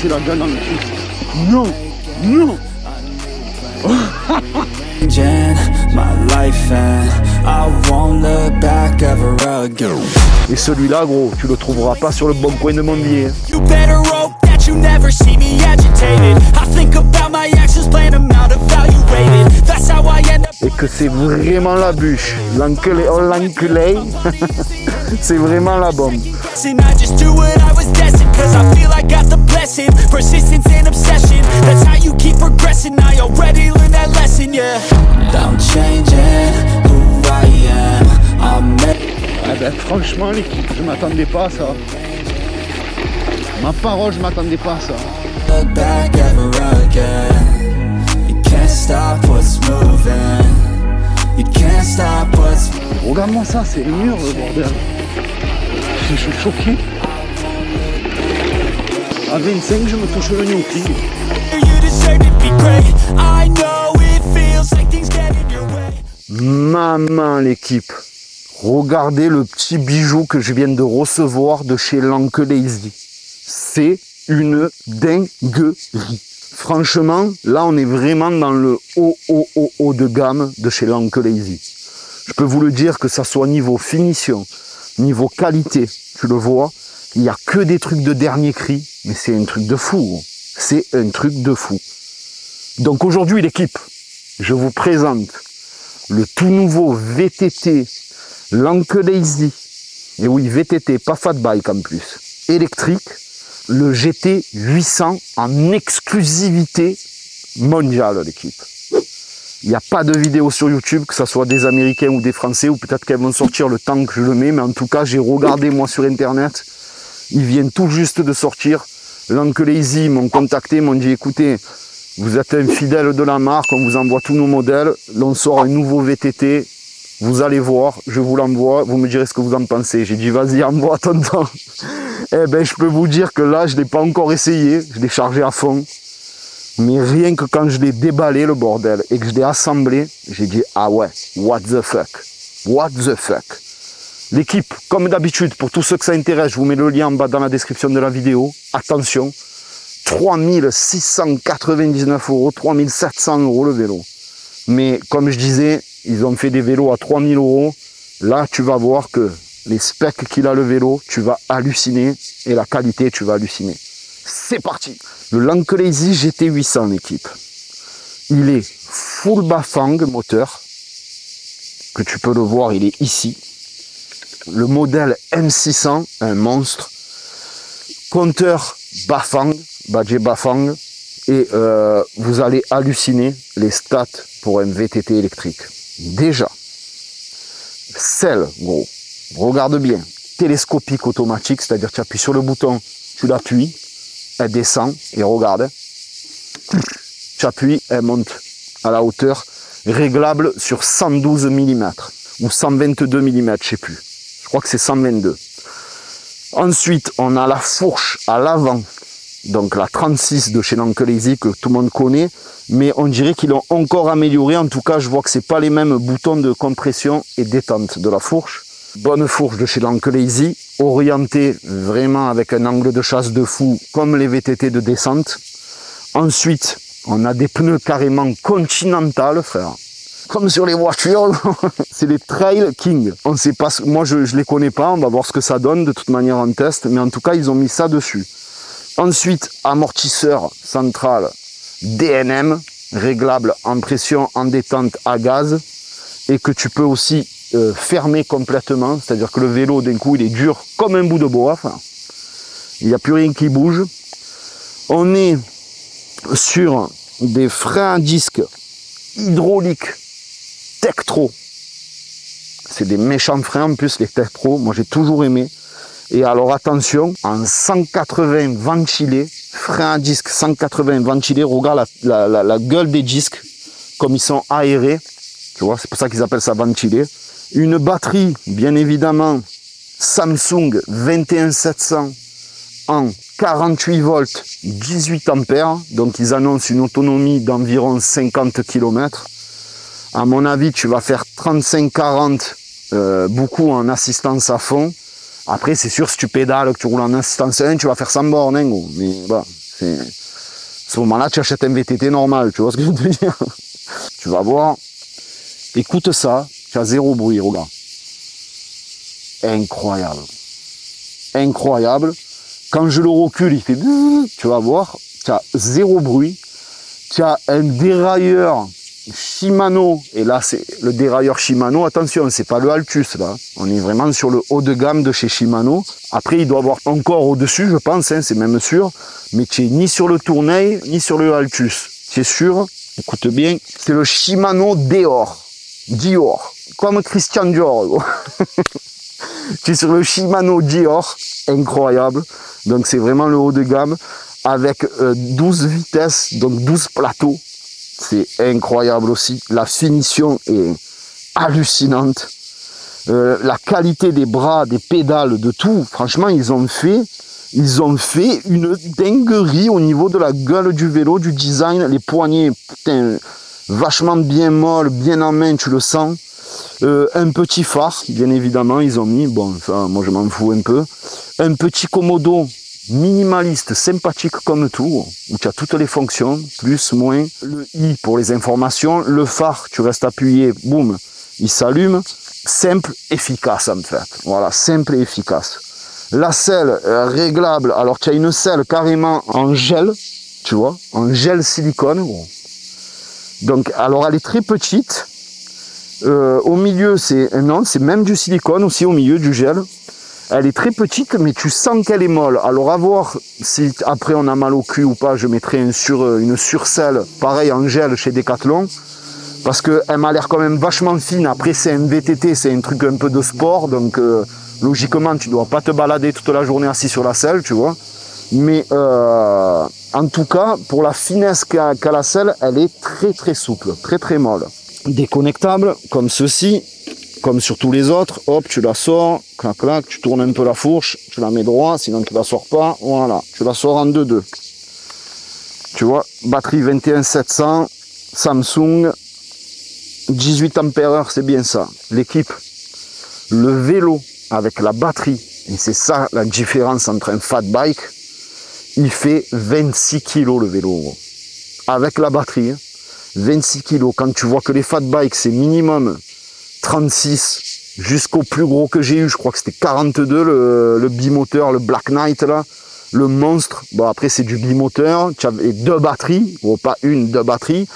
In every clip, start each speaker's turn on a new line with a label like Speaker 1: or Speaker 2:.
Speaker 1: lâcher la gueule dans le truc. Non, non. Et celui-là, gros, tu le trouveras pas sur le bon coin de mon billet. Et que c'est vraiment la bûche. L'enculé, c'est vraiment la bombe. Ah ben, franchement l'équipe, je m'attendais pas à ça. Ma parole, je m'attendais pas à ça. Regarde-moi ça, c'est le mur le bordel. Je suis choqué. À 25, je me touche le nez au pied. Maman l'équipe, regardez le petit bijou que je viens de recevoir de chez Lazy. C'est une dinguerie. Franchement, là on est vraiment dans le haut de gamme de chez Lazy. Je peux vous le dire, que ça soit niveau finition, niveau qualité, tu le vois, il n'y a que des trucs de dernier cri, mais c'est un truc de fou. C'est un truc de fou. Donc aujourd'hui l'équipe, je vous présente le tout nouveau VTT Lazy. Et oui, VTT, pas fat bike en plus. Électrique, le GT 800 en exclusivité mondiale l'équipe. Il n'y a pas de vidéo sur YouTube, que ce soit des Américains ou des Français, ou peut-être qu'elles vont sortir le temps que je le mets, mais en tout cas, j'ai regardé moi sur Internet, ils viennent tout juste de sortir. Lazy m'ont contacté, m'ont dit, écoutez, vous êtes un fidèle de la marque, on vous envoie tous nos modèles, on sort un nouveau VTT, vous allez voir, je vous l'envoie, vous me direz ce que vous en pensez. J'ai dit, vas-y, envoie tonton. Eh ben, je peux vous dire que là, je ne l'ai pas encore essayé, je l'ai chargé à fond. Mais rien que quand je l'ai déballé, le bordel, et que je l'ai assemblé, j'ai dit, ah ouais, what the fuck, what the fuck. L'équipe, comme d'habitude, pour tous ceux que ça intéresse, je vous mets le lien en bas dans la description de la vidéo. Attention, 3699 €, 3700 € le vélo. Mais comme je disais, ils ont fait des vélos à 3000 €. Là, tu vas voir que les specs qu'il a le vélo, tu vas halluciner. Et la qualité, tu vas halluciner. C'est parti. Le Lazy GT 800, l'équipe. Il est full Bafang moteur. Que tu peux le voir, il est ici. Le modèle M600, un monstre. Compteur Bafang, badgé Bafang. Et vous allez halluciner les stats pour un VTT électrique. Déjà, selle, gros, regarde bien, télescopique automatique, c'est-à-dire tu appuies sur le bouton, tu l'appuies, elle descend, et regarde, tu appuies, elle monte à la hauteur, réglable sur 112 mm, ou 122 mm, je sais plus, je crois que c'est 122. Ensuite, on a la fourche à l'avant, donc la 36 de chez Lazy que tout le monde connaît, mais on dirait qu'ils l'ont encore amélioré. En tout cas, je vois que c'est pas les mêmes boutons de compression et détente de la fourche. Bonne fourche de chez Lazy, orientée vraiment avec un angle de chasse de fou, comme les VTT de descente. Ensuite, on a des pneus carrément Continental, frère. Comme sur les voitures, c'est les Trail King. On sait pas, moi je les connais pas, on va voir ce que ça donne de toute manière en test, mais en tout cas, ils ont mis ça dessus. Ensuite, amortisseur central DNM, réglable en pression, en détente à gaz, et que tu peux aussi fermer complètement, c'est-à-dire que le vélo d'un coup il est dur comme un bout de bois, enfin, il n'y a plus rien qui bouge. On est sur des freins à disque hydrauliques Tektro, c'est des méchants freins en plus les Tektro, moi j'ai toujours aimé. Et alors attention, en 180 ventilés, frein à disque 180 ventilés, regarde la gueule des disques, comme ils sont aérés, tu vois, c'est pour ça qu'ils appellent ça ventilé. Une batterie, bien évidemment, Samsung 21700 en 48 volts, 18 ampères, donc ils annoncent une autonomie d'environ 50 km. À mon avis, tu vas faire 35-40, beaucoup en assistance à fond. Après, c'est sûr, si tu pédales, que tu roules en assistance 1, tu vas faire 100 bornes, hein, gros. Mais bah, À ce moment-là, tu achètes un VTT normal, tu vois ce que je veux te dire? Tu vas voir, écoute ça, tu as zéro bruit, regarde. Incroyable. Incroyable. Quand je le recule, il fait... Tu vas voir, tu as zéro bruit. Tu as un dérailleur Shimano, et là c'est le dérailleur Shimano, attention, c'est pas le Altus là, on est vraiment sur le haut de gamme de chez Shimano. Après il doit avoir encore au-dessus, je pense, hein, c'est même sûr, mais tu es ni sur le Tournai, ni sur le Altus. Tu es sûr, écoute bien, c'est le Shimano Dior, comme Christian Dior. Tu es sur le Shimano Dior, incroyable, donc c'est vraiment le haut de gamme, avec 12 vitesses, donc 12 plateaux. C'est incroyable aussi. La finition est hallucinante. La qualité des bras, des pédales, de tout. Franchement, ils ont fait une dinguerie au niveau de la gueule du vélo, du design. Les poignées, putain, vachement bien molles, bien en main, tu le sens. Un petit phare, bien évidemment, ils ont mis. Bon, ça, moi, je m'en fous un peu. Un petit commodo minimaliste, sympathique comme tout, où tu as toutes les fonctions, plus, moins, le i pour les informations, le phare, tu restes appuyé, boum, il s'allume, simple, efficace en fait, voilà, simple et efficace. La selle réglable, alors tu as une selle carrément en gel, tu vois, en gel silicone, bon. Donc, alors elle est très petite, au milieu c'est même du silicone aussi au milieu du gel. Elle est très petite, mais tu sens qu'elle est molle. Alors à voir si après on a mal au cul ou pas, je mettrai une surselle, pareil en gel chez Decathlon, parce qu'elle m'a l'air quand même vachement fine. Après c'est un VTT, c'est un truc un peu de sport, donc logiquement tu dois pas te balader toute la journée assis sur la selle, tu vois. Mais en tout cas, pour la finesse qu'a la selle, elle est très très souple, très très molle. Déconnectable, comme ceci. Comme sur tous les autres, hop, tu la sors, clac, clac, tu tournes un peu la fourche, tu la mets droit, sinon tu la sors pas, voilà, tu la sors en 2-2. Tu vois, batterie 21700, Samsung, 18 ampères, c'est bien ça. L'équipe, le vélo avec la batterie, et c'est ça la différence entre un fat bike, il fait 26 kg le vélo, gros. Avec la batterie, 26 kg. Quand tu vois que les fat bikes, c'est minimum 36 jusqu'au plus gros que j'ai eu, je crois que c'était 42 le bimoteur, le Black Knight là, le monstre. Bon après c'est du bimoteur, tu avais deux batteries, bon, pas une, deux batteries,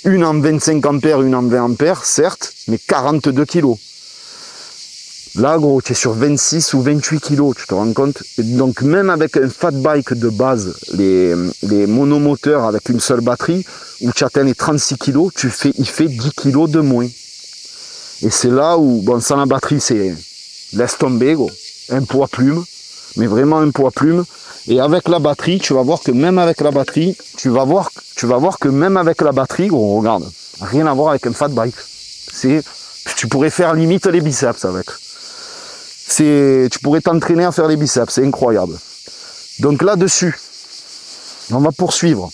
Speaker 1: une en 25 ampères, une en 20 ampères, certes, mais 42 kg. Là gros, tu es sur 26 ou 28 kg, tu te rends compte? Et donc même avec un fat bike de base, les monomoteurs avec une seule batterie, où tu atteins les 36 kg, il fait 10 kg de moins. Et c'est là où, bon, sans la batterie, c'est laisse tomber, gros. Un poids plume, mais vraiment un poids plume. Et avec la batterie, tu vas voir que même avec la batterie, tu vas voir que même avec la batterie, gros, regarde, rien à voir avec un fat bike. Tu pourrais faire limite les biceps avec. Tu pourrais t'entraîner à faire les biceps, c'est incroyable. Donc là-dessus, on va poursuivre.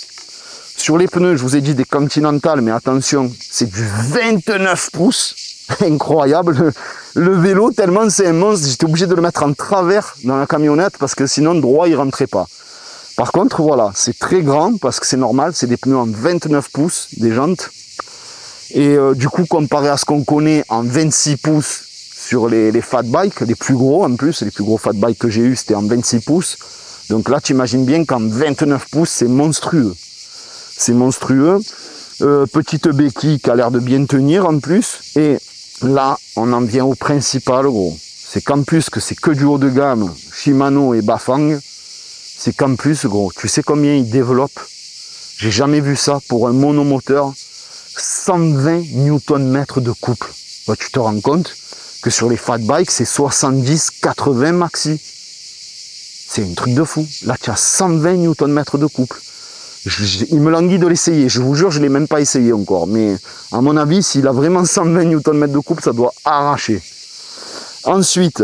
Speaker 1: Sur les pneus, je vous ai dit des Continental, mais attention, c'est du 29 pouces. Incroyable, le vélo tellement c'est un monstre, j'étais obligé de le mettre en travers dans la camionnette parce que sinon droit il rentrait pas. Par contre voilà, c'est très grand parce que c'est normal, c'est des pneus en 29 pouces, des jantes. Et du coup comparé à ce qu'on connaît en 26 pouces sur les fat bikes, les plus gros en plus, les plus gros fat bikes que j'ai eu c'était en 26 pouces. Donc là tu imagines bien qu'en 29 pouces c'est monstrueux. C'est monstrueux. Petite béquille qui a l'air de bien tenir en plus. Et là, on en vient au principal, gros. C'est qu'en plus que c'est que du haut de gamme, Shimano et Bafang, c'est qu'en plus, gros, tu sais combien ils développent? J'ai jamais vu ça pour un monomoteur. 120 Nm de couple. Bah, tu te rends compte que sur les fat bikes, c'est 70-80 maxi. C'est un truc de fou. Là, tu as 120 Nm de couple. Il me languit de l'essayer, je vous jure, je ne l'ai même pas essayé encore. Mais à mon avis, s'il a vraiment 120 Nm de couple, ça doit arracher. Ensuite,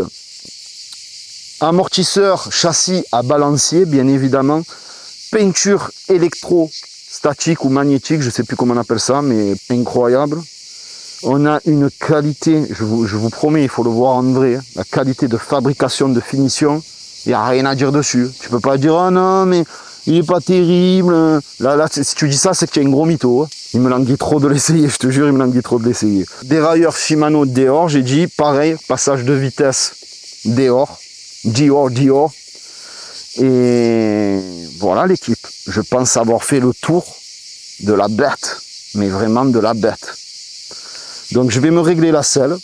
Speaker 1: amortisseur, châssis à balancier, bien évidemment. Peinture électrostatique ou magnétique, je ne sais plus comment on appelle ça, mais incroyable. On a une qualité, je vous promets, il faut le voir en vrai, la qualité de fabrication, de finition, il n'y a rien à dire dessus. Tu ne peux pas dire, oh non, mais il est pas terrible. Là, si tu dis ça, c'est que tu es un gros mytho. Hein. Il me languit trop de l'essayer, je te jure, il me languit trop de l'essayer. Dérailleur Shimano Dior, j'ai dit, pareil, passage de vitesse Dior. Et voilà l'équipe. Je pense avoir fait le tour de la bête, mais vraiment de la bête. Donc je vais me régler la selle.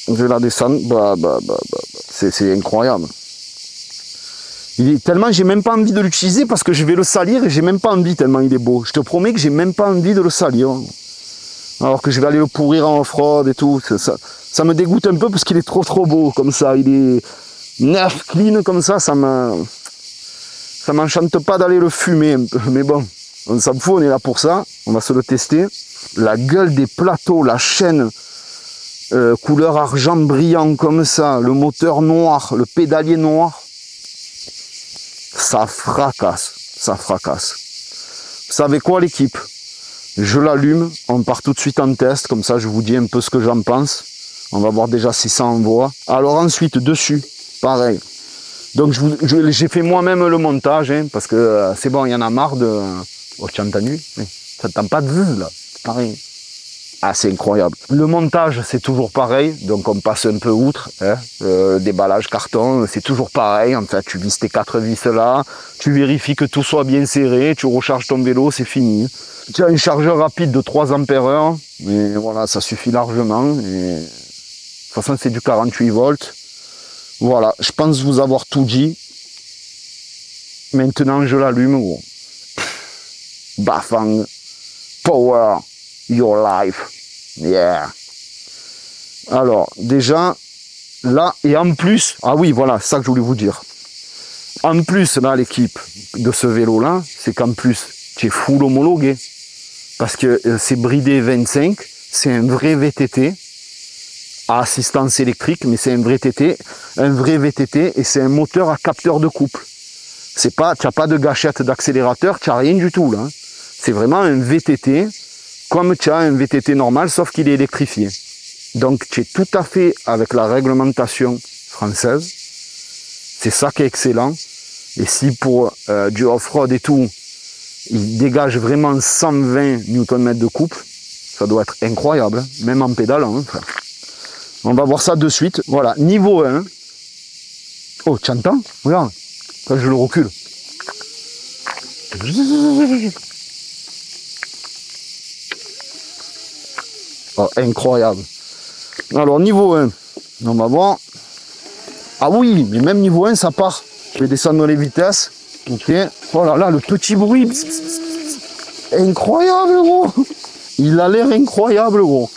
Speaker 1: Je vais la descendre. C'est incroyable. Tellement j'ai même pas envie de l'utiliser parce que je vais le salir et j'ai même pas envie tellement il est beau. Je te promets que j'ai même pas envie de le salir. Alors que je vais aller le pourrir en off-road et tout. Ça me dégoûte un peu parce qu'il est trop beau comme ça. Il est neuf, clean comme ça. Ça m'enchante pas d'aller le fumer un peu. Mais bon, on s'en fout, on est là pour ça. On va se le tester. La gueule des plateaux, la chaîne couleur argent brillant comme ça, le moteur noir, le pédalier noir. Ça fracasse, ça fracasse. Vous savez quoi l'équipe? Je l'allume, on part tout de suite en test, comme ça je vous dis un peu ce que j'en pense. On va voir déjà si ça envoie. Alors ensuite, dessus, pareil. Donc j'ai fait moi-même le montage, hein, parce que c'est bon, il y en a marre de... Oh, tu as entendu? Ça t'entend pas de vue là, pareil. Ah, c'est incroyable. Le montage, c'est toujours pareil, donc on passe un peu outre. Hein. Déballage carton, c'est toujours pareil. En fait, tu vis tes 4 vis là, tu vérifies que tout soit bien serré, tu recharges ton vélo, c'est fini. Tu as un chargeur rapide de 3 ampères, mais voilà, ça suffit largement. Et... de toute façon, c'est du 48 volts. Voilà, je pense vous avoir tout dit. Maintenant, je l'allume. Gros. Bafang. Power. Your life. Yeah. Alors, déjà, là, et en plus, ah oui, voilà, c'est ça que je voulais vous dire. En plus, là, l'équipe de ce vélo-là, c'est qu'en plus, tu es full homologué. Parce que c'est bridé 25, c'est un vrai VTT, à assistance électrique, mais c'est un vrai VTT, et c'est un moteur à capteur de couple. C'est pas, tu n'as pas de gâchette d'accélérateur, tu n'as rien du tout, là. C'est vraiment un VTT, comme tu as un VTT normal, sauf qu'il est électrifié. Donc tu es tout à fait avec la réglementation française. C'est ça qui est excellent. Et si pour du off-road et tout, il dégage vraiment 120 Nm de couple, ça doit être incroyable, hein, même en pédalant. Hein, enfin. On va voir ça de suite. Voilà, niveau 1. Oh, tu entends? Regarde, quand je le recule. Oh, incroyable. Alors, niveau 1, on va voir. Ah oui, mais même niveau 1, ça part. Je vais descendre les vitesses. Ok. Oh là là, le petit bruit. Incroyable, gros. Il a l'air incroyable, gros.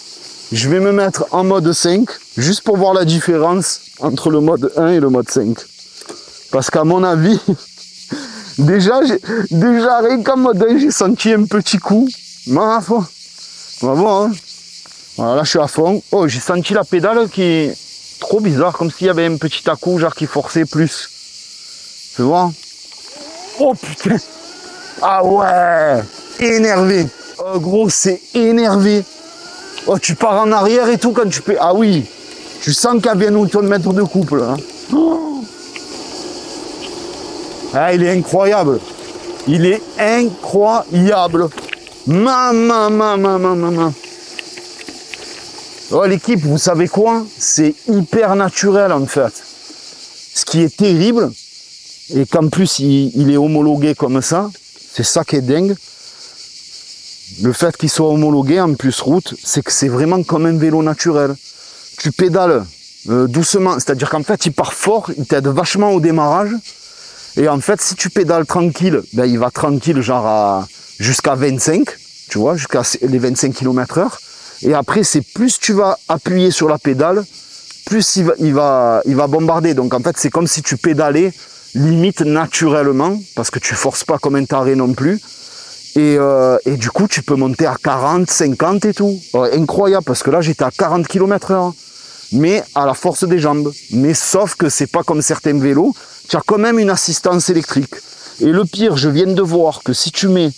Speaker 1: Je vais me mettre en mode 5, juste pour voir la différence entre le mode 1 et le mode 5. Parce qu'à mon avis, déjà rien qu'en mode 1, j'ai senti un petit coup. Ma foi. On va voir, hein. Voilà, là je suis à fond. Oh, j'ai senti la pédale qui est trop bizarre, comme s'il y avait un petit à-coup, genre qui forçait plus. Tu vois? Oh putain! Ah ouais! Énervé! Oh gros, c'est énervé! Oh, tu pars en arrière et tout quand tu peux. Ah oui! Tu sens qu'il y a bien autant de mètres de couple. Hein. Oh. Ah, il est incroyable! Il est incroyable! Maman! Oh, l'équipe, vous savez quoi? C'est hyper naturel en fait. Ce qui est terrible, et qu'en plus il est homologué comme ça, c'est ça qui est dingue. Le fait qu'il soit homologué en plus route, c'est que c'est vraiment comme un vélo naturel. Tu pédales doucement, c'est-à-dire qu'en fait il part fort, il t'aide vachement au démarrage. Et en fait si tu pédales tranquille, ben, il va tranquille genre jusqu'à 25, tu vois, jusqu'à les 25 km/h. Et après, c'est plus tu vas appuyer sur la pédale, plus il va bombarder. Donc en fait, c'est comme si tu pédalais limite naturellement, parce que tu forces pas comme un taré non plus. Et du coup, tu peux monter à 40, 50 et tout. Incroyable, parce que là, j'étais à 40 km/h. Mais à la force des jambes. Mais sauf que c'est pas comme certains vélos, tu as quand même une assistance électrique. Et le pire, je viens de voir que si tu mets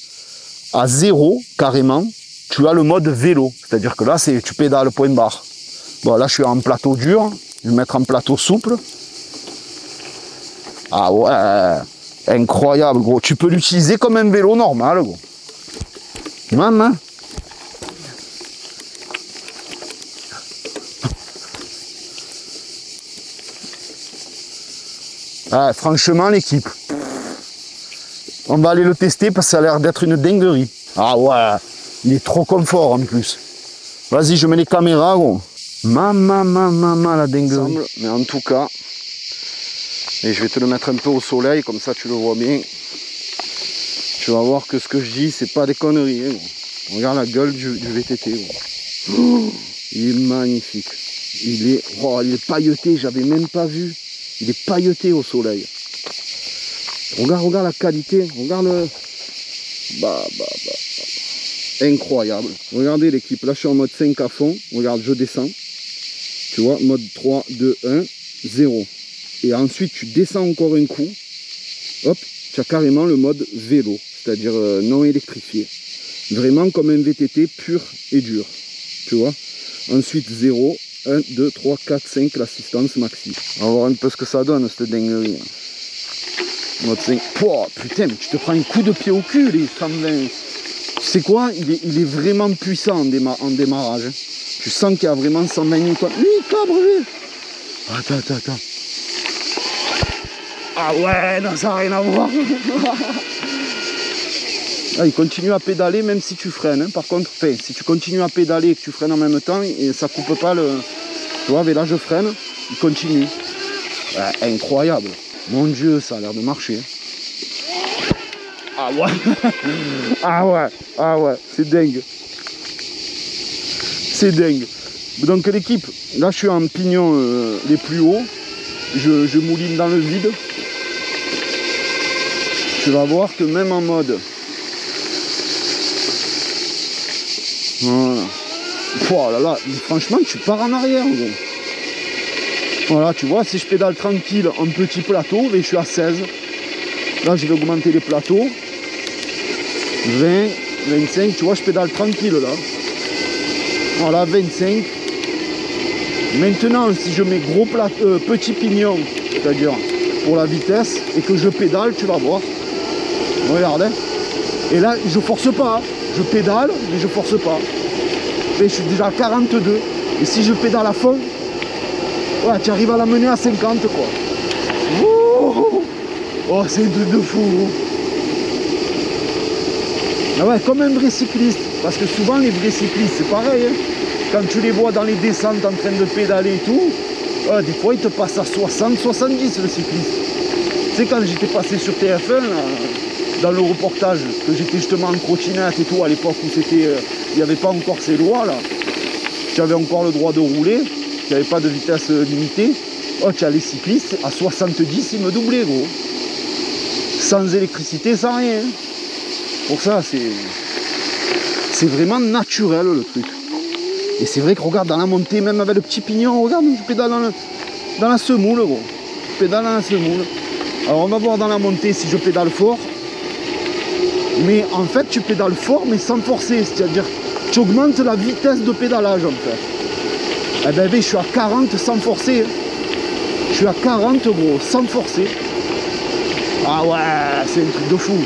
Speaker 1: à 0, carrément, tu as le mode vélo, c'est-à-dire que là, tu pédales point barre. Bon, là, je suis en plateau dur, je vais mettre en plateau souple. Ah ouais, Incroyable, gros. Tu peux l'utiliser comme un vélo normal, gros. Maman. Ah, franchement, l'équipe. On va aller le tester parce que ça a l'air d'être une dinguerie. Ah ouais, il est trop confort en plus. Vas-y, je mets les caméras, gros. Maman, la dinguerie. Mais en tout cas, et je vais te le mettre un peu au soleil, comme ça tu le vois bien. Tu vas voir que ce que je dis, c'est pas des conneries. Hein, gros. Regarde la gueule du VTT. Gros. Oh, il est magnifique. Il est pailleté, j'avais même pas vu. Il est pailleté au soleil. Regarde la qualité. Regarde le... Incroyable. Regardez l'équipe. Là, je suis en mode 5 à fond. Regarde, je descends. Tu vois, mode 3, 2, 1, 0. Et ensuite, tu descends encore un coup. Hop, tu as carrément le mode vélo. C'est-à-dire non électrifié. Vraiment comme un VTT pur et dur. Tu vois. Ensuite, 0, 1, 2, 3, 4, 5, l'assistance maxi. On va voir un peu ce que ça donne, cette dinguerie. Mode 5. Oh, putain, mais tu te prends un coup de pied au cul, les 120. Tu sais quoi, il est vraiment puissant en démarrage. Hein. Tu sens qu'il y a vraiment 120 newtons. Lui, cabre, lui. Attends. Ah ouais, non, ça n'a rien à voir. Ah, il continue à pédaler même si tu freines. Hein. Par contre, si tu continues à pédaler et que tu freines en même temps, et ça coupe pas le... Tu vois, mais là je freine, il continue. Ouais, incroyable. Mon Dieu, ça a l'air de marcher. Ah ouais. Ah ouais, c'est dingue. C'est dingue. Donc l'équipe, là je suis en pignon les plus hauts. Je mouline dans le vide. Tu vas voir que même en mode... Voilà. Oh là là, franchement tu pars en arrière, gros. Voilà, tu vois, si je pédale tranquille en petit plateau, je suis à 16. Là je vais augmenter les plateaux. 20, 25, tu vois, je pédale tranquille là. Voilà, 25. Maintenant, si je mets gros petit pignon, c'est-à-dire pour la vitesse, et que je pédale, tu vas voir. Regarde, hein. Et là, je force pas. Hein. Je pédale, mais je force pas. Et je suis déjà à 42. Et si je pédale à fond, ouais, tu arrives à la mener à 50, quoi. Oh, c'est un truc de fou. Ah ouais, comme un vrai cycliste. Parce que souvent, les vrais cyclistes, c'est pareil. Hein. Quand tu les vois dans les descentes en train de pédaler et tout, des fois, ils te passent à 60, 70, le cycliste. Tu sais, quand j'étais passé sur TF1, dans le reportage, que j'étais justement en trottinette et tout, à l'époque où c'était, il n'y avait pas encore ces lois, là. Tu avais encore le droit de rouler, tu n'avais pas de vitesse limitée. Oh, tu as les cyclistes, à 70, ils me doublaient, gros. Sans électricité, sans rien. Pour ça, c'est vraiment naturel, le truc. Et c'est vrai que regarde, dans la montée, même avec le petit pignon, regarde, je pédale dans la semoule, gros. Je pédale dans la semoule. Alors, on va voir dans la montée si je pédale fort. Mais en fait, tu pédales fort, mais sans forcer. C'est-à-dire, tu augmentes la vitesse de pédalage, en fait. Eh ben, je suis à 40 sans forcer. Je suis à 40, gros, sans forcer. Ah ouais, c'est un truc de fou.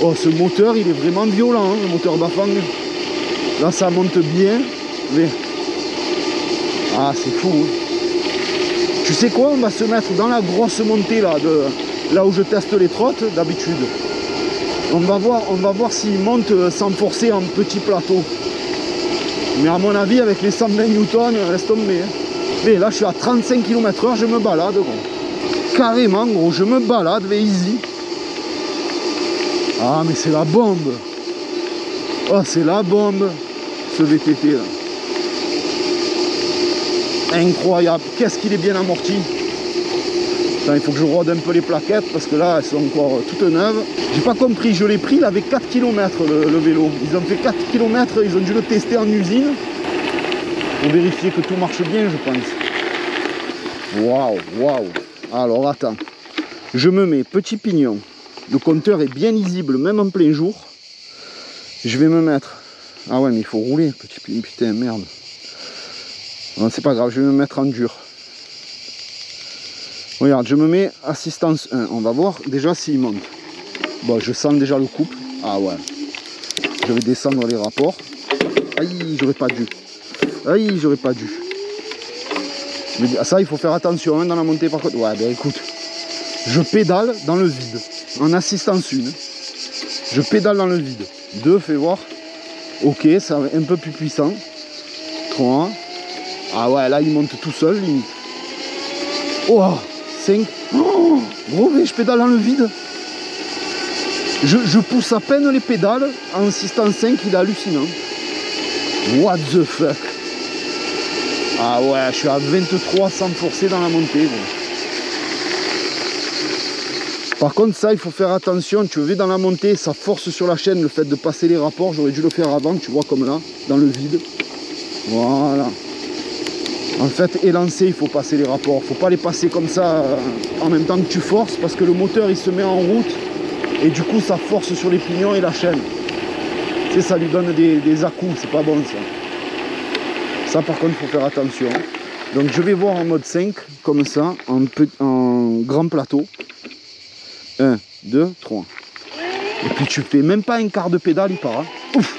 Speaker 1: Oh, ce moteur, il est vraiment violent, hein, le moteur Bafang. Là, ça monte bien. Mais... Ah, c'est fou. Hein. Tu sais quoi, on va se mettre dans la grosse montée, là où je teste les trottes, d'habitude. On va voir s'il monte sans forcer en petit plateau. Mais à mon avis, avec les 120 newtons, laisse tomber. Hein. Mais là, je suis à 35 km/h, je me balade, gros. Carrément, gros, je me balade, mais easy. Ah, mais c'est la bombe. Oh, c'est la bombe, ce VTT, là. Incroyable. Qu'est-ce qu'il est bien amorti. Attends, il faut que je rôde un peu les plaquettes, parce que là, elles sont encore toutes neuves. J'ai pas compris, je l'ai pris, il avait 4 km, le vélo. Ils ont fait 4 km, ils ont dû le tester en usine. Pour vérifier que tout marche bien, je pense. Waouh. Alors, attends. Je me mets petit pignon. Le compteur est bien lisible, même en plein jour. Je vais me mettre... Ah ouais, mais il faut rouler, petit pignon. Putain, merde. Non, c'est pas grave, je vais me mettre en dur. Regarde, je me mets assistance 1. On va voir déjà s'il monte. Bon, je sens déjà le couple. Ah ouais. Je vais descendre les rapports. Aïe, j'aurais pas dû. Aïe, j'aurais pas dû. Mais ça, il faut faire attention hein, dans la montée par contre. Ouais, ben écoute. Je pédale dans le vide. En assistance 1. Je pédale dans le vide. 2, fais voir. Ok, ça va un peu plus puissant. 3. Ah ouais, là, il monte tout seul, limite. Oh, 5. Oh, gros, mais je pédale dans le vide. Je pousse à peine les pédales. En assistance 5, il est hallucinant. What the fuck. Ah ouais, je suis à 23 sans forcer dans la montée. Gros. Par contre, ça, il faut faire attention. Tu vas dans la montée, ça force sur la chaîne le fait de passer les rapports. J'aurais dû le faire avant, tu vois, comme là, dans le vide. Voilà. En fait, élancé, il faut passer les rapports. Il ne faut pas les passer comme ça en même temps que tu forces parce que le moteur, il se met en route et du coup, ça force sur les pignons et la chaîne. Tu sais, ça lui donne des à-coups. C'est pas bon, ça. Ça, par contre, il faut faire attention. Donc, je vais voir en mode 5, comme ça, en grand plateau. 1, 2, 3. Et puis tu fais même pas un quart de pédale, il part. Hein. Ouf.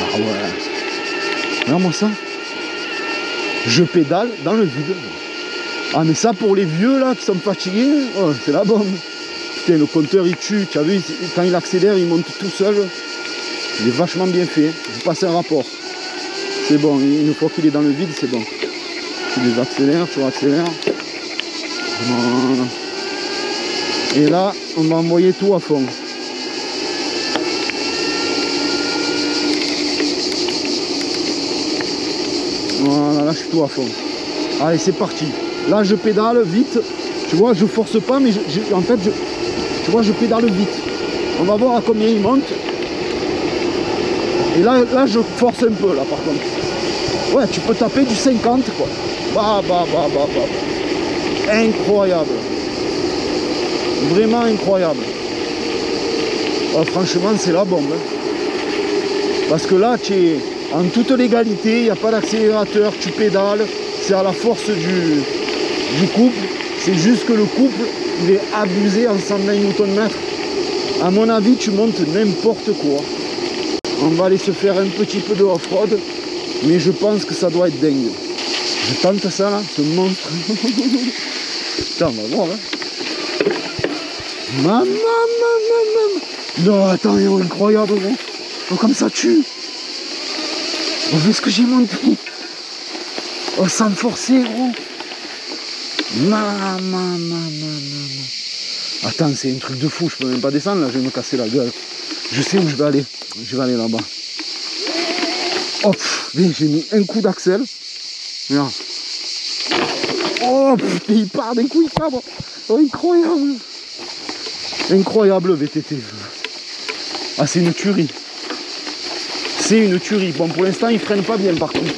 Speaker 1: Ah ouais. Regarde-moi ça. Je pédale dans le vide. Ah mais ça pour les vieux là qui sont fatigués, oh, c'est la bombe. Putain, le compteur il tue. Tu as vu, quand il accélère, il monte tout seul. Il est vachement bien fait. Je passe un rapport. C'est bon, une fois qu'il est dans le vide, c'est bon. Tu désaccélères, tu accélères. Voilà. Et là, on va envoyer tout à fond. Voilà, là je suis tout à fond. Allez, c'est parti. Là, je pédale vite. Tu vois, je force pas, mais en fait, tu vois, je pédale vite. On va voir à combien il monte. Et là, je force un peu, là, par contre. Ouais, tu peux taper du 50, quoi. Bah. Incroyable. Vraiment incroyable. Oh, franchement, c'est la bombe. Hein. Parce que là, tu es en toute légalité, il n'y a pas d'accélérateur, tu pédales, c'est à la force du couple. C'est juste que le couple, il est abusé en 120 Nm. À mon avis, tu montes n'importe quoi. On va aller se faire un petit peu de off-road, mais je pense que ça doit être dingue. Je tente ça là, ce monstre. Putain, on va voir. Hein. Maman. Non, attends, c'est incroyable, gros. Oh, comme ça tue. Oh, vu ce que j'ai monté. Oh, sans me forcer, gros. Maman. Attends, c'est un truc de fou. Je peux même pas descendre là, je vais me casser la gueule. Je sais où je vais aller. Je vais aller là-bas. Hop, j'ai mis un coup d'axel. Regarde. Oh putain, il part d'un coup, il part. Oh, incroyable. Incroyable VTT. Ah, c'est une tuerie. C'est une tuerie. Bon, pour l'instant, il freine pas bien par contre.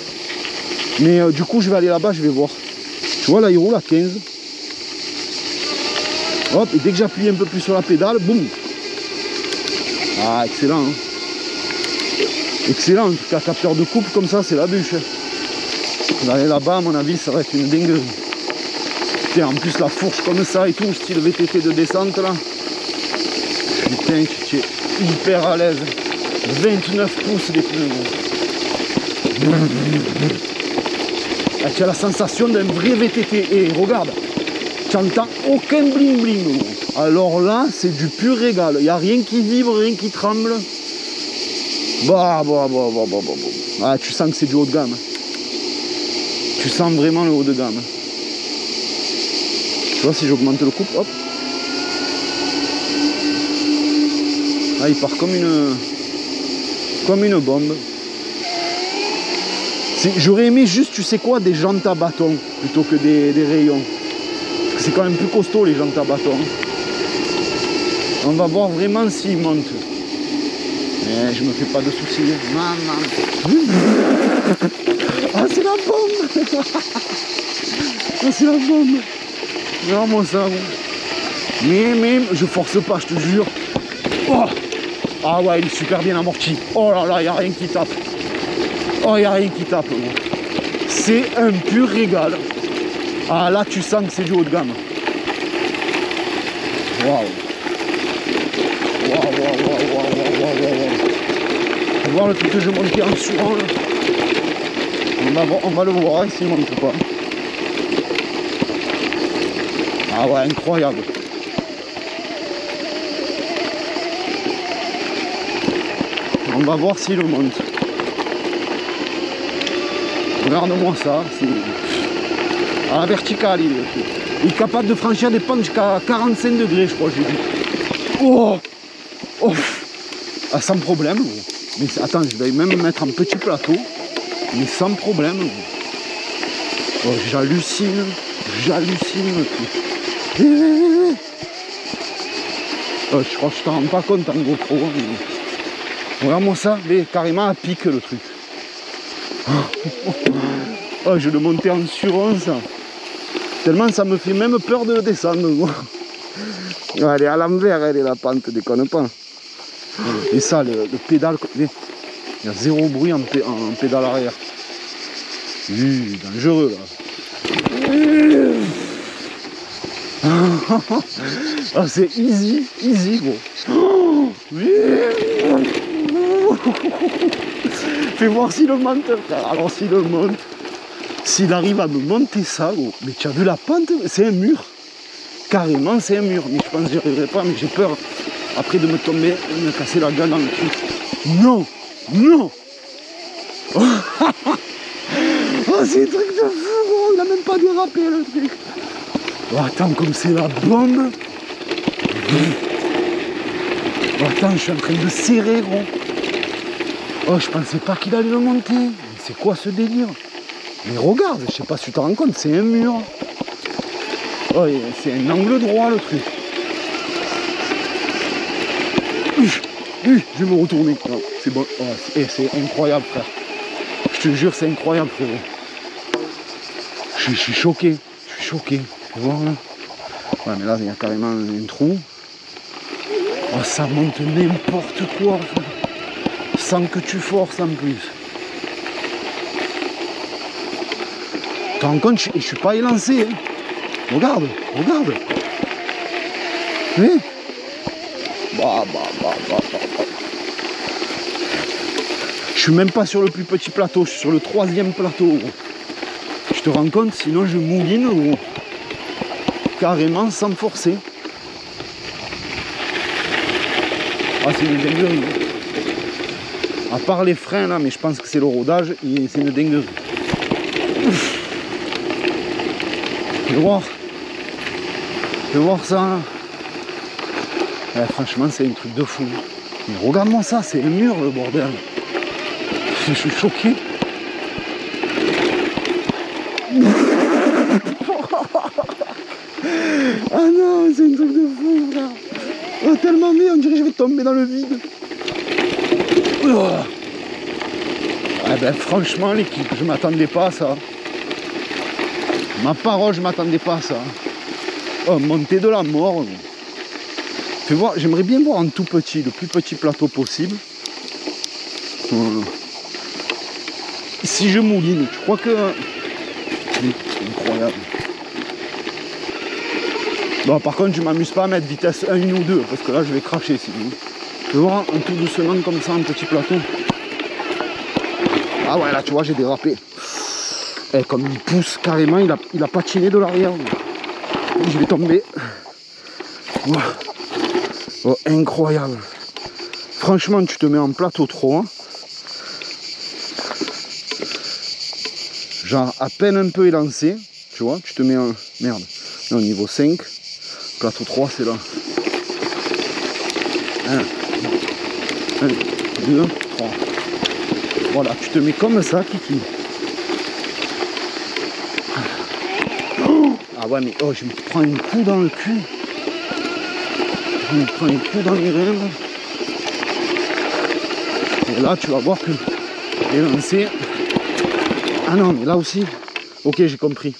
Speaker 1: Mais du coup, je vais aller là-bas, je vais voir. Tu vois, là, il roule à 15. Hop, et dès que j'appuie un peu plus sur la pédale, boum. Ah, excellent. Hein. Excellent. En tout cas, capteur de couple comme ça, c'est la bûche. Je vais aller là-bas, à mon avis, ça va être une dinguerie. Putain, en plus, la fourche comme ça et tout, style VTT de descente là. Putain, tu es hyper à l'aise. 29 pouces les pneus. Ah, tu as la sensation d'un vrai VTT. Et regarde, tu n'entends aucun bling bling. Alors là, c'est du pur régal. Il n'y a rien qui vibre, rien qui tremble. Bah. Ah, tu sens que c'est du haut de gamme. Tu sens vraiment le haut de gamme. Tu vois, si j'augmente le couple, hop. Ah, il part comme une bombe. J'aurais aimé juste, tu sais quoi, des jantes à bâton plutôt que des rayons. Parce que c'est quand même plus costaud les jantes à bâton. On va voir vraiment s'il monte. Mais je me fais pas de soucis. Maman. Ah, c'est la bombe. Ah, c'est la bombe. Regarde-moi ça. Mais je force pas, je te jure. Oh. Ah ouais, il est super bien amorti. Oh là là, il n'y a rien qui tape. Oh, il n'y a rien qui tape. C'est un pur régal. Ah là tu sens que c'est du haut de gamme. Waouh. Waouh. Tu vois le truc que je montais en suran là. On va le voir s'il monte pas. Ah ouais, incroyable. On va voir s'il le monte. Regarde-moi ça. À la verticale, il est capable de franchir des pentes jusqu'à 45 degrés, je crois, j'ai dit. Oh, ah, sans problème. Mais attends, je vais même mettre un petit plateau. Mais sans problème. Oh, j'hallucine. Oh, je crois que je t'en rends pas compte en GoPro. Mais... regarde-moi ça, mais carrément à pic le truc. Oh, je le montais en suran ça. Tellement ça me fait même peur de le descendre. Elle est à l'envers, elle est la pente, déconne pas. Et ça, le pédale, il y a zéro bruit en pédale arrière. Dangereux là. Ah, c'est easy gros. Fais voir s'il le monte. Alors s'il le monte, s'il arrive à me monter ça, gros. Mais tu as vu la pente? C'est un mur. Carrément c'est un mur. Mais je pense que j'y arriverai pas, mais j'ai peur après de me tomber, de me casser la gueule dans le cul. Non. Oh, c'est un truc de fou gros. Il a même pas dérapé le truc. Oh, attends, comme c'est la bombe. Oh, attends, je suis en train de serrer, gros. Oh, je pensais pas qu'il allait le monter. Mais c'est quoi ce délire? Mais regarde, je sais pas si tu te rends compte, c'est un mur. Oh, c'est un angle droit, le truc. Je vais me retourner. C'est bon. Oh, c'est incroyable, frère. Je te jure, c'est incroyable, frérot. Je suis choqué. Tu vois, là? Ouais, mais là, il y a carrément un trou. Oh, ça monte n'importe quoi, frère. Sans que tu forces en plus. Tu te rends compte, je suis pas élancé. Hein. Regarde. Oui. Je suis même pas sur le plus petit plateau, je suis sur le 3e plateau. Gros. Tu te rends compte, sinon je mouline, gros. Carrément sans forcer. Ah, c'est une dinguerie. À part les freins là, mais je pense que c'est le rodage, c'est une dinguerie. Tu vas voir ça. Ouais, franchement, c'est un truc de fou. Mais regarde-moi ça, c'est le mur, le bordel. Je suis choqué. Ah non, c'est un truc de fou, là. Oh, tellement bien, on dirait que je vais tomber dans le vide. Oh. Ah ben, franchement, l'équipe, je m'attendais pas à ça. Ma parole, je m'attendais pas à ça. Oh, montée de la mort. Fais voir, j'aimerais bien voir en tout petit, le plus petit plateau possible. Si je mouline, je crois que... C'est incroyable. Bon, par contre, je m'amuse pas à mettre vitesse 1 ou 2, parce que là, je vais cracher sinon. Tu vois, un tout doucement comme ça, un petit plateau. Ah ouais, là, tu vois, j'ai dérapé. Et comme il pousse carrément, il a patiné de l'arrière. Je vais tomber. Wow. Oh, incroyable. Franchement, tu te mets en plateau 3. Genre, à peine un peu élancé. Tu vois, tu te mets en... Merde. Non, niveau 5. Plateau 3, c'est là. 1, 2, 3. Voilà, tu te mets comme ça, Kiki. Ah ouais, mais oh, je me prends une coup dans le cul. Je me prends une coup dans les reins. Et là, tu vas voir que élancé. Ah non, mais là aussi. Ok, j'ai compris.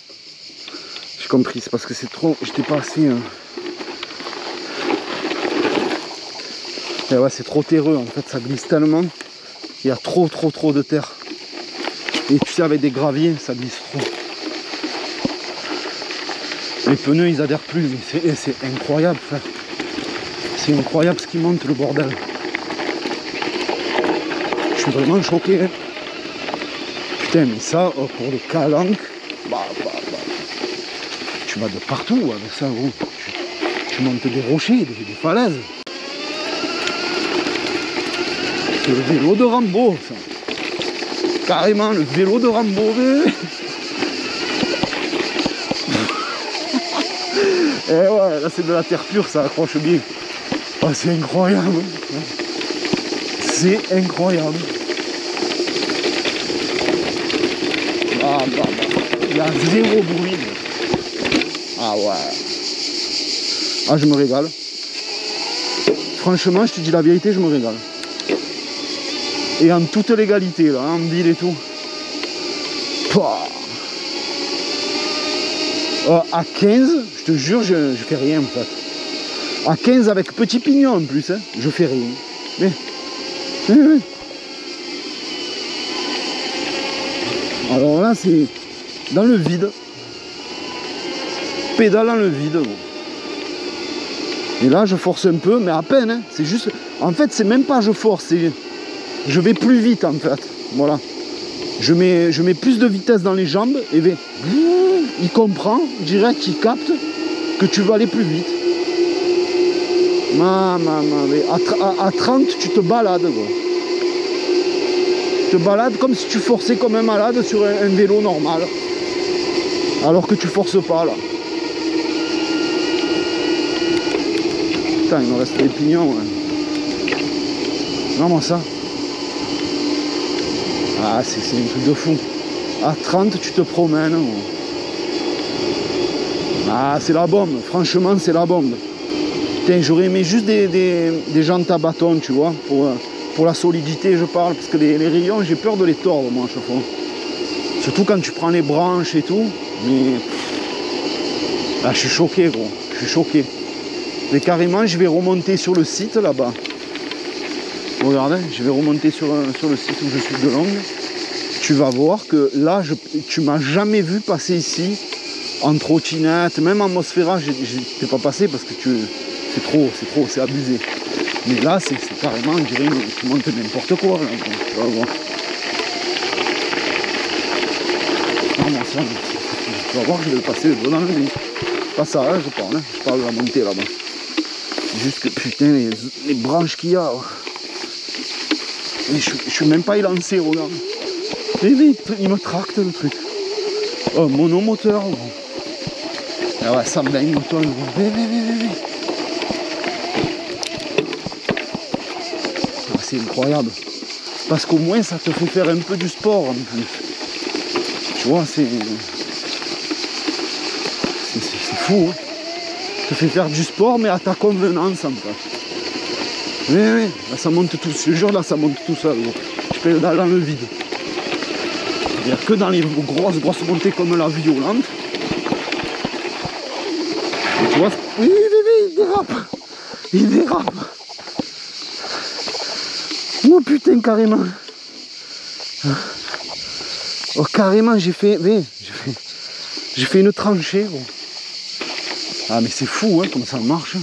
Speaker 1: J'ai compris, c'est parce que c'est trop... J'étais pas assez... Et ouais, c'est trop terreux, en fait, ça glisse tellement. Il y a trop de terre. Et tu sais, avec des graviers, ça glisse trop. Les pneus ils adhèrent plus, mais c'est incroyable frère. C'est incroyable ce qui monte le bordel. Je suis vraiment choqué. Hein. Putain mais ça pour le calanque, tu vas de partout avec ça gros. Tu montes des rochers, des falaises. C'est le vélo de Rambo ça. Carrément le vélo de Rambo. Et ouais, là c'est de la terre pure, ça accroche bien. Oh, c'est incroyable. C'est incroyable. Il y a zéro bruit. Ah ouais. Ah je me régale. Franchement, je te dis la vérité, je me régale. Et en toute légalité là, en ville et tout. Pouah. À 15, je te jure, je fais rien en fait. À 15 avec petit pignon en plus, hein, je fais rien. Mais. Alors là, c'est dans le vide. Pédale dans le vide. Bon. Et là, je force un peu, mais à peine. Hein, c'est juste. En fait, c'est même pas je force, c'est. Je vais plus vite en fait. Voilà. Je mets plus de vitesse dans les jambes et il comprend, direct, il capte que tu vas aller plus vite. À 30, tu te balades. Quoi. Tu te balades comme si tu forçais comme un malade sur un vélo normal. Alors que tu forces pas là. Putain, il me reste des pignons. Ouais. Vraiment ça. Ah, c'est un truc de fou. À 30, tu te promènes. Ah, c'est la bombe. Franchement, c'est la bombe. Putain, j'aurais aimé juste des jantes à bâton, tu vois, pour la solidité, je parle. Parce que les rayons, j'ai peur de les tordre, moi, à chaque fois. Surtout quand tu prends les branches et tout. Mais... Là, je suis choqué, gros. Je suis choqué. Mais carrément, je vais remonter sur le site, là-bas. Regardez, je vais remonter sur le site où je suis de Longue. Tu vas voir que là, tu m'as jamais vu passer ici en trottinette, même en Mosfera, je t'ai pas passé parce que c'est trop, c'est abusé. Mais là, c'est carrément, on dirait, tu montes n'importe quoi. Là, tu vas voir. Non, ça, tu vas voir que je vais le passer le dos dans le nez. Pas ça, hein, je parle, hein. Je parle de la montée là-bas. Juste que putain, les branches qu'il y a. Et je suis même pas élancé, regarde. Il me tracte le truc. Oh, monomoteur. Ah ouais, ça baigne, toi. Ah, c'est incroyable. Parce qu'au moins, ça te fait faire un peu du sport en plus. Tu vois, c'est fou. Hein. Ça te fait faire du sport, mais à ta convenance en fait. Oui, là ça monte tout, je jure, là ça monte tout seul. Je peux aller dans le vide. C'est-à-dire que dans les grosses montées comme la violente. Et tu vois, oui, il dérape. Oh putain, carrément. Oh, carrément, j'ai fait une tranchée. Bon. Ah, mais c'est fou, hein, comment ça marche.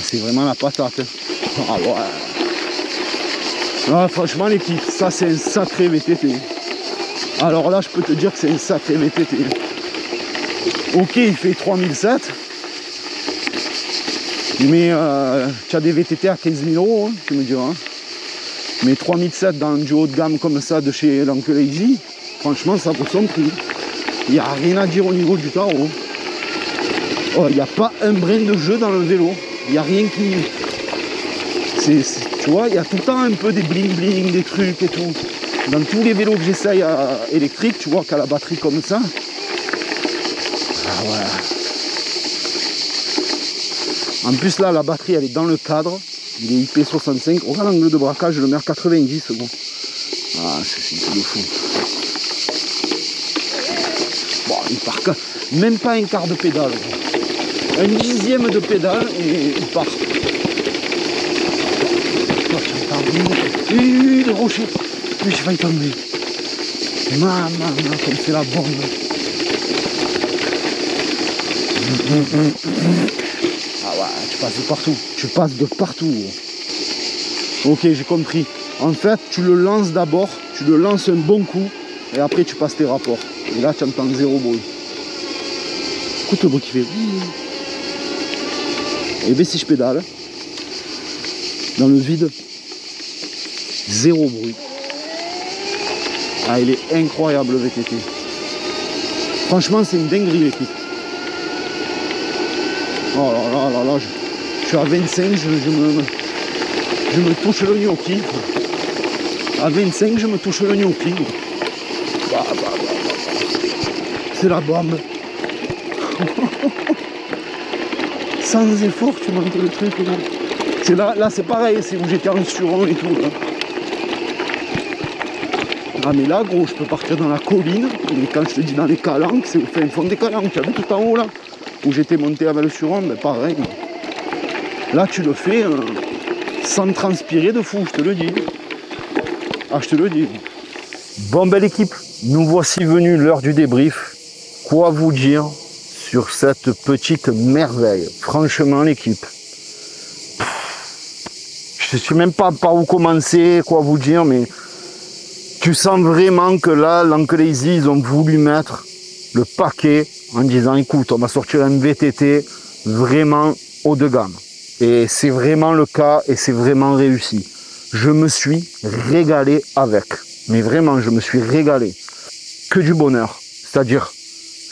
Speaker 1: C'est vraiment la patate. Ah ouais. Ah, franchement l'équipe, ça c'est un sacré VTT. Alors là je peux te dire que c'est un sacré VTT. Ok, il fait 3007. Mais tu as des VTT à 15 000 €, hein, tu me diras. Hein. Mais 3007 dans du haut de gamme comme ça de chez l'Oncle Easy, franchement ça vaut son prix. Il n'y a rien à dire au niveau du tarot. Oh, il n'y a pas un brin de jeu dans le vélo. Il n'y a rien qui... tu vois, il y a tout le temps un peu des bling-bling, des trucs et tout. Dans tous les vélos que j'essaye électriques, tu vois, qu'à la batterie comme ça. Ah ouais. En plus là, la batterie, elle est dans le cadre. Il est IP65. Regarde l'angle de braquage, je le mets à 90 secondes. Ah, c'est un truc de fou. Bon, il part même pas un quart de pédale. Un dixième de pédale et il part. Oui, le rocher. Oui, je vais y tomber. Maman, comme c'est la bombe. Ah ouais, tu passes de partout. Tu passes de partout. Ok, j'ai compris. En fait, tu le lances d'abord, tu le lances un bon coup, et après tu passes tes rapports. Et là, tu entends zéro bruit. Écoute le bruit qui fait. Et bien si je pédale, dans le vide, zéro bruit. Ah, il est incroyable le VTT. Franchement, c'est une dinguerie l'équipe. Oh là là là là, je suis à 25, je me touche le gnocchi. À 25, je me touche le gnocchi. C'est la bombe. Sans effort, tu montes le truc. C'est là c'est pareil, c'est où j'étais en suron et tout. Là. Ah mais là, gros, je peux partir dans la colline. Et quand je te dis dans les calanques, c'est au fin fond des calanques. Tu as vu tout en haut là, où j'étais monté avec le suron, mais pareil. Là, tu le fais sans transpirer de fou, je te le dis. Ah, je te le dis. Bon, belle équipe, nous voici venus l'heure du débrief. Quoi vous dire sur cette petite merveille? Franchement, l'équipe, je ne sais même pas par où commencer, quoi vous dire, mais tu sens vraiment que là, l'Uncle Lazy, ils ont voulu mettre le paquet en disant, écoute, on va sortir un VTT vraiment haut de gamme. Et c'est vraiment le cas et c'est vraiment réussi. Je me suis régalé avec. Mais vraiment, je me suis régalé. Que du bonheur. C'est-à-dire,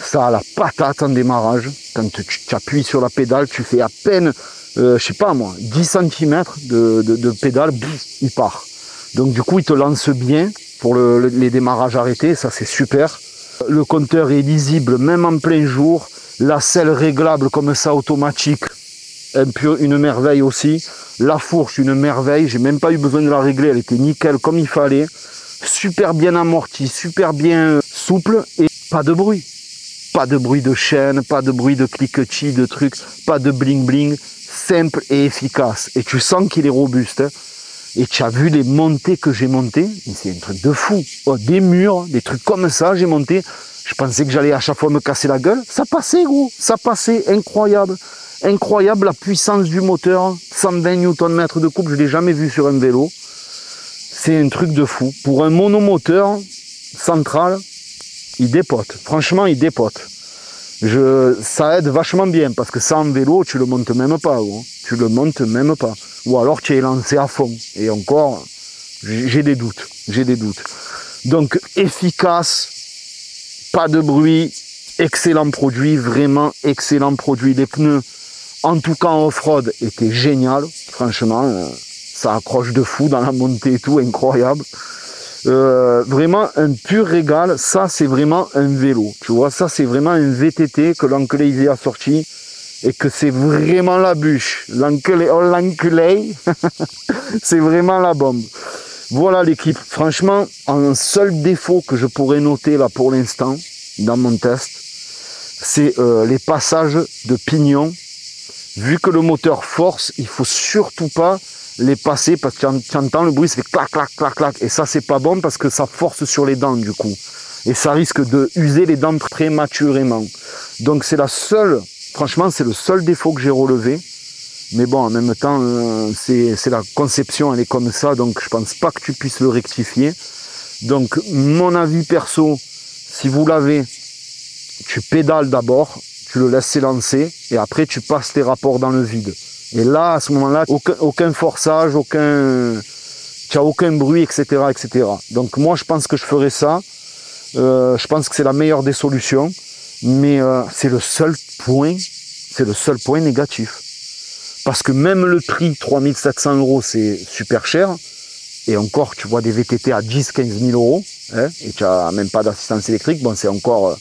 Speaker 1: ça a la patate en démarrage. Quand tu appuies sur la pédale, tu fais à peine, je sais pas moi, 10 cm de pédale, bouf, il part. Donc du coup, il te lance bien pour les démarrages arrêtés, ça c'est super. Le compteur est lisible même en plein jour. La selle réglable comme ça, automatique, une merveille aussi. La fourche, une merveille. J'ai même pas eu besoin de la régler, elle était nickel comme il fallait. Super bien amorti, super bien souple et pas de bruit. Pas de bruit de chaîne, pas de bruit de cliquetis, de trucs, pas de bling bling. Simple et efficace. Et tu sens qu'il est robuste. Hein. Et tu as vu les montées que j'ai montées, c'est un truc de fou. Oh, des murs, des trucs comme ça, j'ai monté. Je pensais que j'allais à chaque fois me casser la gueule. Ça passait, gros. Ça passait. Incroyable. Incroyable la puissance du moteur. 120 Nm de couple, je ne l'ai jamais vu sur un vélo. C'est un truc de fou. Pour un monomoteur central, il dépote. Franchement, il dépote. Ça aide vachement bien parce que ça en vélo, tu le montes même pas. Gros. Tu le montes même pas. Ou alors tu es lancé à fond. Et encore, j'ai des doutes. J'ai des doutes. Donc efficace, pas de bruit, excellent produit, vraiment excellent produit. Les pneus, en tout cas en off-road, étaient génial. Franchement, ça accroche de fou dans la montée et tout, incroyable. Vraiment un pur régal. Ça c'est vraiment un vélo. Tu vois, ça c'est vraiment un VTT que l'Uncle Lazy a sorti. Et que c'est vraiment la bûche. L'enculé, c'est vraiment la bombe. Voilà l'équipe. Franchement, un seul défaut que je pourrais noter là pour l'instant, dans mon test, c'est les passages de pignon. Vu que le moteur force, il faut surtout pas les passer parce que tu entends le bruit, ça fait clac, clac, clac, clac. Et ça, c'est pas bon parce que ça force sur les dents du coup. Et ça risque de user les dents prématurément. Donc c'est la seule... Franchement, c'est le seul défaut que j'ai relevé. Mais bon, en même temps, c'est la conception, elle est comme ça. Donc, je pense pas que tu puisses le rectifier. Donc, mon avis perso, si vous l'avez, tu pédales d'abord, tu le laisses s'élancer et après, tu passes tes rapports dans le vide. Et là, à ce moment-là, aucun forçage, tu n'as aucun bruit, etc., etc. Donc, moi, je pense que je ferai ça. Je pense que c'est la meilleure des solutions. Mais c'est le seul point négatif. Parce que même le prix, 3 700 €, c'est super cher. Et encore, tu vois des VTT à 10-15 000 €. Hein, et tu n'as même pas d'assistance électrique. Bon, c'est encore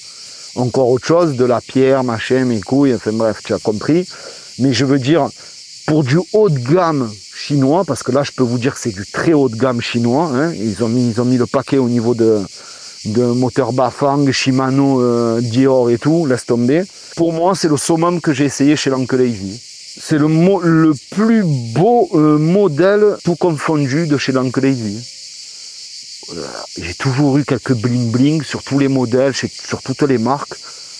Speaker 1: autre chose. De la pierre, machin, mes couilles. Enfin bref, tu as compris. Mais je veux dire, pour du haut de gamme chinois, parce que là, je peux vous dire que c'est du très haut de gamme chinois. Hein, ils ont mis le paquet au niveau de moteur Bafang, Shimano, Dior et tout, laisse tomber. Pour moi, c'est le summum que j'ai essayé chez l'Uncle Lazy. C'est le plus beau modèle, tout confondu, de chez l'Uncle Lazy. J'ai toujours eu quelques bling bling sur tous les modèles, sur toutes les marques.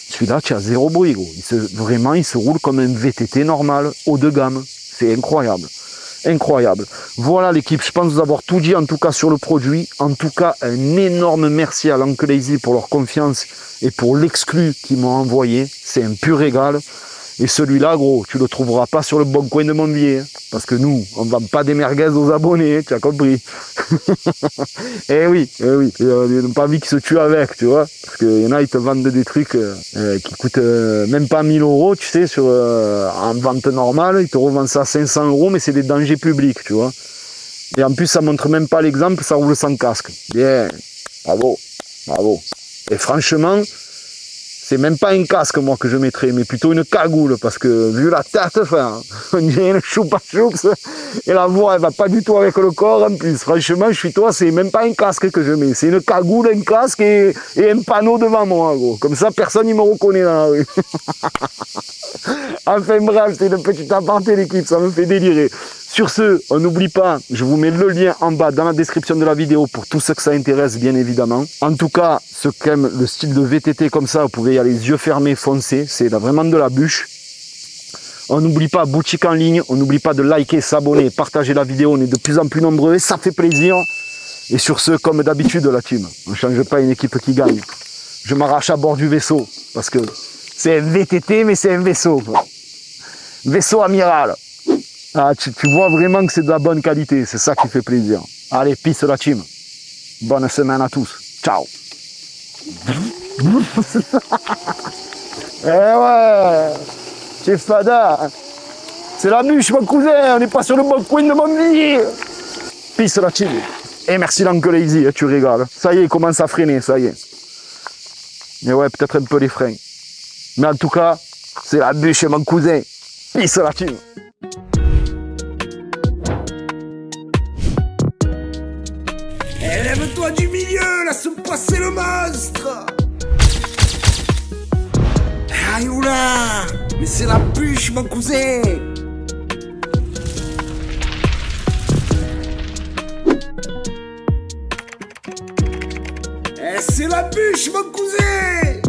Speaker 1: Celui-là, tu as zéro bruit, gros. Vraiment, il se roule comme un VTT normal, haut de gamme. C'est incroyable. Incroyable. Voilà l'équipe, je pense vous avoir tout dit en tout cas sur le produit. En tout cas, un énorme merci à l'Uncle Lazy pour leur confiance et pour l'exclu qu'ils m'ont envoyé. C'est un pur régal. Et celui-là, gros, tu le trouveras pas sur le bon coin de Montvilliers. Parce que nous, on ne vend pas des merguez aux abonnés, tu as compris. Eh oui, ils n'ont pas envie qu'ils se tuent avec, tu vois. Parce qu'il y en a, ils te vendent des trucs qui coûtent même pas 1000 €, tu sais, en vente normale. Ils te revendent ça à 500 €, mais c'est des dangers publics, tu vois. Et en plus, ça montre même pas l'exemple, ça roule sans casque. Bien, bravo, bravo. Et franchement, c'est même pas un casque, moi, que je mettrais, mais plutôt une cagoule, parce que, vu la tête, frère, on dirait une choupa-choups, et la voix, elle va pas du tout avec le corps, en plus. Franchement, je suis toi, c'est même pas un casque que je mets, c'est une cagoule, un casque et un panneau devant moi, gros. Comme ça, personne ne me reconnaît dans la rue. Enfin, bref, c'est une petite aparté, l'équipe, ça me fait délirer. Sur ce, on n'oublie pas, je vous mets le lien en bas dans la description de la vidéo pour tous ceux que ça intéresse, bien évidemment. En tout cas, ceux qui aiment le style de VTT comme ça, vous pouvez y aller les yeux fermés, foncer, c'est vraiment de la bûche. On n'oublie pas, boutique en ligne, on n'oublie pas de liker, s'abonner, partager la vidéo, on est de plus en plus nombreux et ça fait plaisir. Et sur ce, comme d'habitude, la team, on ne change pas une équipe qui gagne. Je m'arrache à bord du vaisseau, parce que c'est un VTT, mais c'est un vaisseau. Vaisseau amiral. Ah, tu vois vraiment que c'est de la bonne qualité, c'est ça qui fait plaisir. Allez, peace la team. Bonne semaine à tous. Ciao. Eh ouais, Chef Fada, c'est la bûche, mon cousin, on n'est pas sur le bon coin de Montvilliers. Peace la team. Et merci l'Uncle Lazy, tu régales. Ça y est, il commence à freiner, ça y est. Mais ouais, peut-être un peu les freins. Mais en tout cas, c'est la bûche, mon cousin. Peace la team.
Speaker 2: Lève-toi du milieu, laisse passer le monstre. Aïe oula, mais c'est la bûche, mon cousin. C'est la bûche, mon cousin.